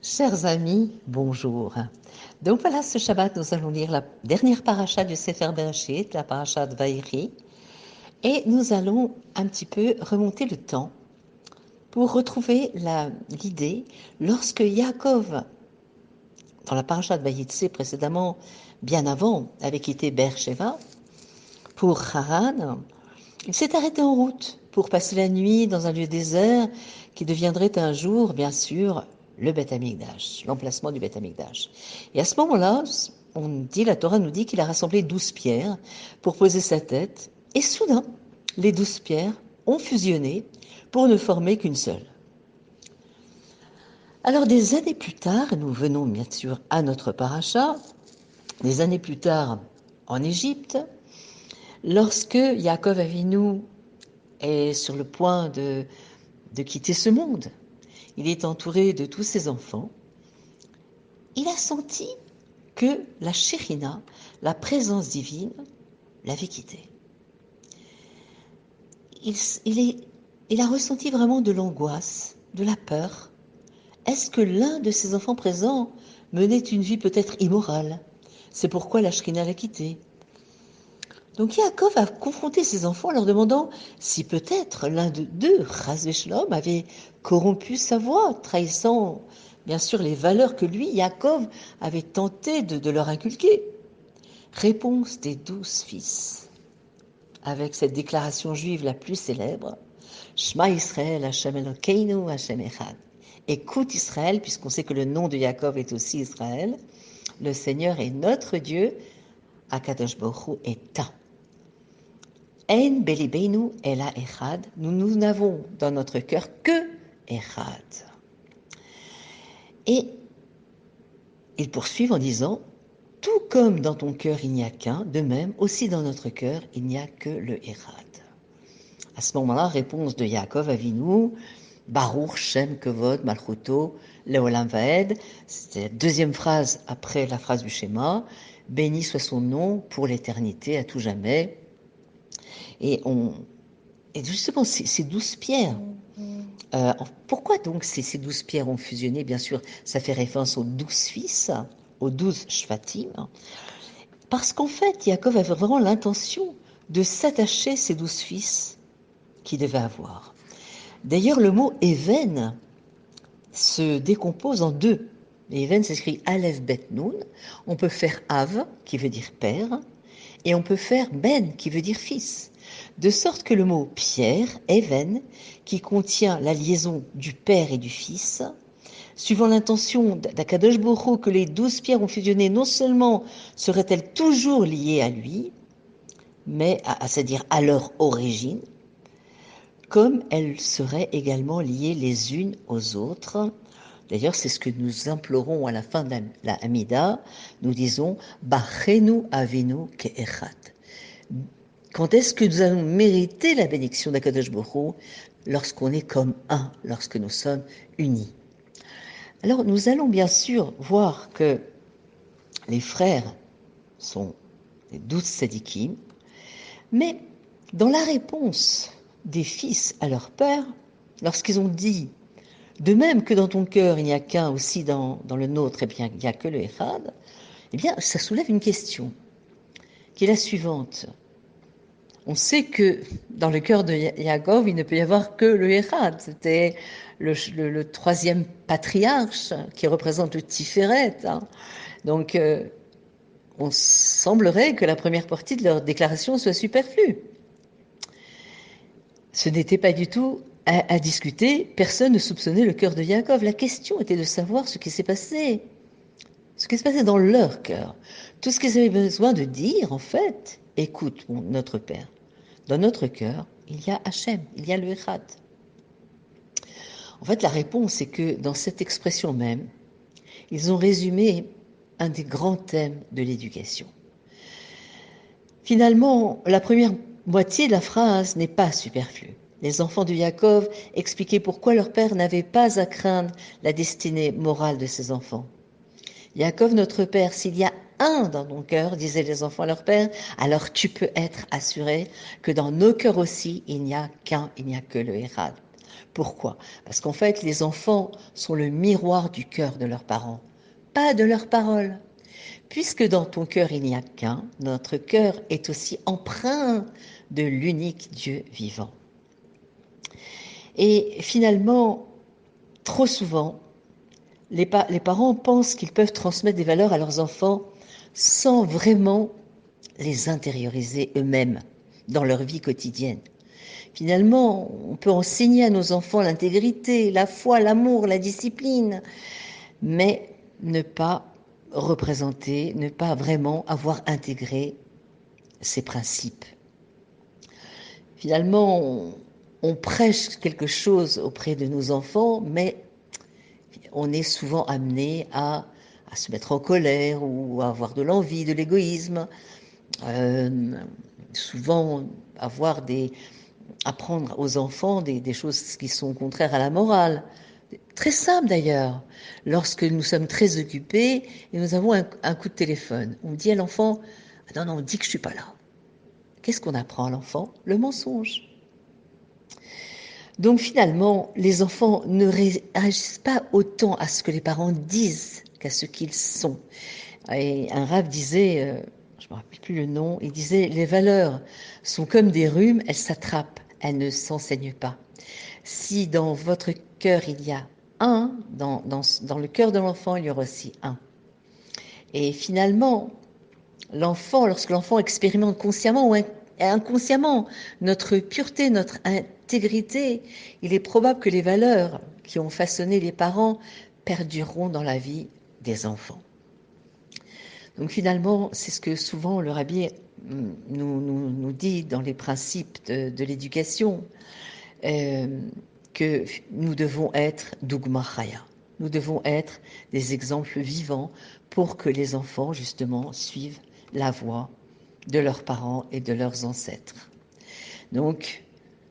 Chers amis, bonjour. Donc voilà, ce Shabbat, nous allons lire la dernière paracha du Sefer Bereshit, la paracha de Vaïri, et nous allons un petit peu remonter le temps pour retrouver l'idée lorsque Yaakov, dans la paracha de Vaïtse précédemment, bien avant, avait quitté Beersheva pour Haran, il s'est arrêté en route pour passer la nuit dans un lieu désert qui deviendrait un jour, bien sûr, le Beth Amikdash, l'emplacement du Beth Amikdash. Et à ce moment-là, la Torah nous dit qu'il a rassemblé 12 pierres pour poser sa tête, et soudain, les 12 pierres ont fusionné pour ne former qu'une seule. Alors des années plus tard, nous venons bien sûr à notre paracha, des années plus tard en Égypte, lorsque Yaakov Avinu est sur le point de quitter ce monde. Il est entouré de tous ses enfants. Il a senti que la Shérina, la présence divine, l'avait quitté. Il a ressenti vraiment de l'angoisse, de la peur. Est-ce que l'un de ses enfants présents menait une vie peut-être immorale? C'est pourquoi la Shérina l'a quitté. Donc Yaakov a confronté ses enfants en leur demandant si peut-être l'un d'eux, Chas v'Shalom, avait corrompu sa voix, trahissant bien sûr les valeurs que lui, Yaakov, avait tenté de leur inculquer. Réponse des 12 fils, avec cette déclaration juive la plus célèbre, Shema Israël, Hashem Elokeinu, Hashem Echad. Écoute Israël, puisqu'on sait que le nom de Yaakov est aussi Israël, le Seigneur est notre Dieu, Akadosh Baruch Hu est un. En belibeinu ela echad, nous n'avons dans notre cœur que echad. Et ils poursuivent en disant, tout comme dans ton cœur il n'y a qu'un, de même aussi dans notre cœur il n'y a que le echad. À ce moment-là, réponse de Yaakov Avinu, Baruch Shem Kevod Malchuto Leolam Vaed. C'est la deuxième phrase après la phrase du schéma. Béni soit son nom pour l'éternité, à tout jamais. Et justement, ces 12 pierres, pourquoi donc ces 12 pierres ont fusionné? Bien sûr, ça fait référence aux 12 fils, aux 12 Shvatim, parce qu'en fait, Yaakov avait vraiment l'intention de s'attacher ces 12 fils qu'il devait avoir. D'ailleurs, le mot Even se décompose en deux. Even s'écrit Aleph Bet Nun. On peut faire Av, qui veut dire père, et on peut faire Ben, qui veut dire fils. De sorte que le mot pierre, Even, qui contient la liaison du père et du fils, suivant l'intention d'Akadosh Baruch Hu que les 12 pierres ont fusionné, non seulement seraient-elles toujours liées à lui, mais c'est-à-dire à leur origine, comme elles seraient également liées les unes aux autres. D'ailleurs, c'est ce que nous implorons à la fin de la Hamida. Nous disons Bachenu Avinu Ke'echat. Quand est-ce que nous allons mériter la bénédiction d'Akadosh Baruch Hu? Lorsqu'on est comme un, lorsque nous sommes unis. Alors, nous allons bien sûr voir que les frères sont les 12 tzadikim, mais dans la réponse des fils à leur père, lorsqu'ils ont dit de même que dans ton cœur il n'y a qu'un, aussi dans le nôtre, et bien il n'y a que le Echad, eh bien ça soulève une question, qui est la suivante. On sait que dans le cœur de Yaakov, il ne peut y avoir que le Echad. C'était le troisième patriarche qui représente le Tiferet. Hein. Donc, on semblerait que la première partie de leur déclaration soit superflue. Ce n'était pas du tout à discuter. Personne ne soupçonnait le cœur de Yaakov. La question était de savoir ce qui s'est passé. Ce qui se passait dans leur cœur. Tout ce qu'ils avaient besoin de dire, en fait, écoute, notre Père, dans notre cœur, il y a Hachem, il y a le Echad. En fait, la réponse est que dans cette expression même, ils ont résumé un des grands thèmes de l'éducation. Finalement, la première moitié de la phrase n'est pas superflue. Les enfants de Yaakov expliquaient pourquoi leur père n'avait pas à craindre la destinée morale de ses enfants. Yaakov, notre père, s'il y a un dans ton cœur, disaient les enfants à leur père, alors tu peux être assuré que dans nos cœurs aussi, il n'y a qu'un, il n'y a que le Echad. Pourquoi? Parce qu'en fait, les enfants sont le miroir du cœur de leurs parents, pas de leurs paroles. Puisque dans ton cœur il n'y a qu'un, notre cœur est aussi empreint de l'unique Dieu vivant. Et finalement, trop souvent, les parents pensent qu'ils peuvent transmettre des valeurs à leurs enfants sans vraiment les intérioriser eux-mêmes dans leur vie quotidienne. Finalement, on peut enseigner à nos enfants l'intégrité, la foi, l'amour, la discipline, mais ne pas représenter, ne pas vraiment avoir intégré ces principes. Finalement, on prêche quelque chose auprès de nos enfants, mais on est souvent amené à se mettre en colère ou à avoir de l'envie, de l'égoïsme, souvent apprendre aux enfants des choses qui sont contraires à la morale. Très simple d'ailleurs, lorsque nous sommes très occupés et nous avons un coup de téléphone, on dit à l'enfant « Non, non, on dit que je ne suis pas là ». Qu'est-ce qu'on apprend à l'enfant? Le mensonge. Donc finalement, les enfants ne réagissent pas autant à ce que les parents disent qu'à ce qu'ils sont. Et un rabbin disait, je ne me rappelle plus le nom, il disait « Les valeurs sont comme des rhumes, elles s'attrapent, elles ne s'enseignent pas. Si dans votre cœur il y a un, dans le cœur de l'enfant, il y aura aussi un. » Et finalement, lorsque l'enfant expérimente consciemment ou inconsciemment notre pureté, notre intégrité, il est probable que les valeurs qui ont façonné les parents perdureront dans la vie des enfants. Donc finalement, c'est ce que souvent le rabbi nous dit dans les principes de l'éducation, que nous devons être dogma chaya. Nous devons être des exemples vivants pour que les enfants, justement, suivent la voie de leurs parents et de leurs ancêtres. Donc,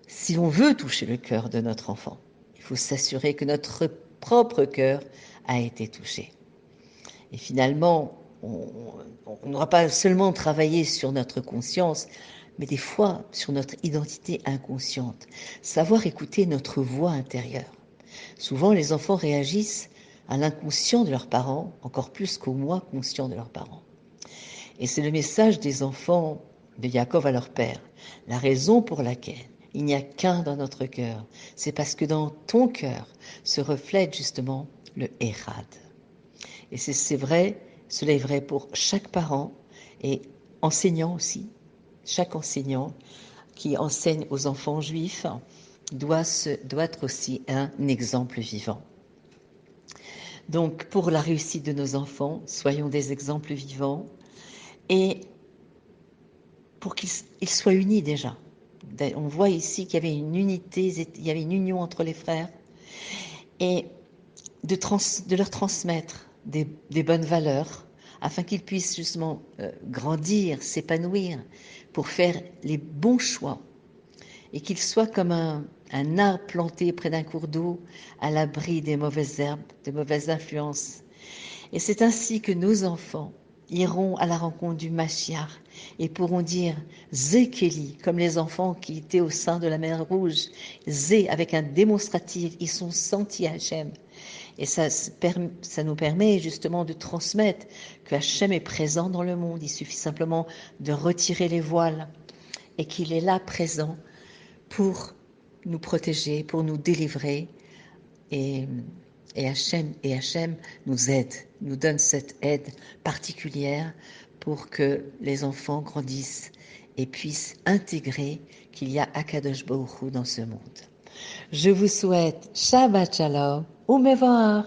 si on veut toucher le cœur de notre enfant, il faut s'assurer que notre propre cœur a été touché. Et finalement, on n'aura pas seulement travaillé sur notre conscience, mais des fois sur notre identité inconsciente. Savoir écouter notre voix intérieure. Souvent, les enfants réagissent à l'inconscient de leurs parents, encore plus qu'au moi conscient de leurs parents. Et c'est le message des enfants de Yaakov à leur père. La raison pour laquelle il n'y a qu'un dans notre cœur, c'est parce que dans ton cœur se reflète justement le Érad. Et c'est vrai, cela est vrai pour chaque parent et enseignant aussi. Chaque enseignant qui enseigne aux enfants juifs doit être aussi un exemple vivant. Donc, pour la réussite de nos enfants, soyons des exemples vivants et pour qu'ils soient unis déjà. On voit ici qu'il y avait une unité, il y avait une union entre les frères et de leur transmettre des bonnes valeurs afin qu'ils puissent justement grandir, s'épanouir pour faire les bons choix et qu'ils soient comme un arbre planté près d'un cours d'eau à l'abri des mauvaises herbes, des mauvaises influences. Et c'est ainsi que nos enfants iront à la rencontre du Mashiach et pourront dire Zékéli, comme les enfants qui étaient au sein de la mer Rouge. Zé, avec un démonstratif, ils sont sentis Hachem. Et ça nous permet justement de transmettre que Hachem est présent dans le monde. Il suffit simplement de retirer les voiles et qu'il est là présent pour nous protéger, pour nous délivrer. Et Hachem nous aide, nous donne cette aide particulière pour que les enfants grandissent et puissent intégrer qu'il y a Akadosh Baruch Hu dans ce monde. Je vous souhaite Shabbat Shalom, Umevar.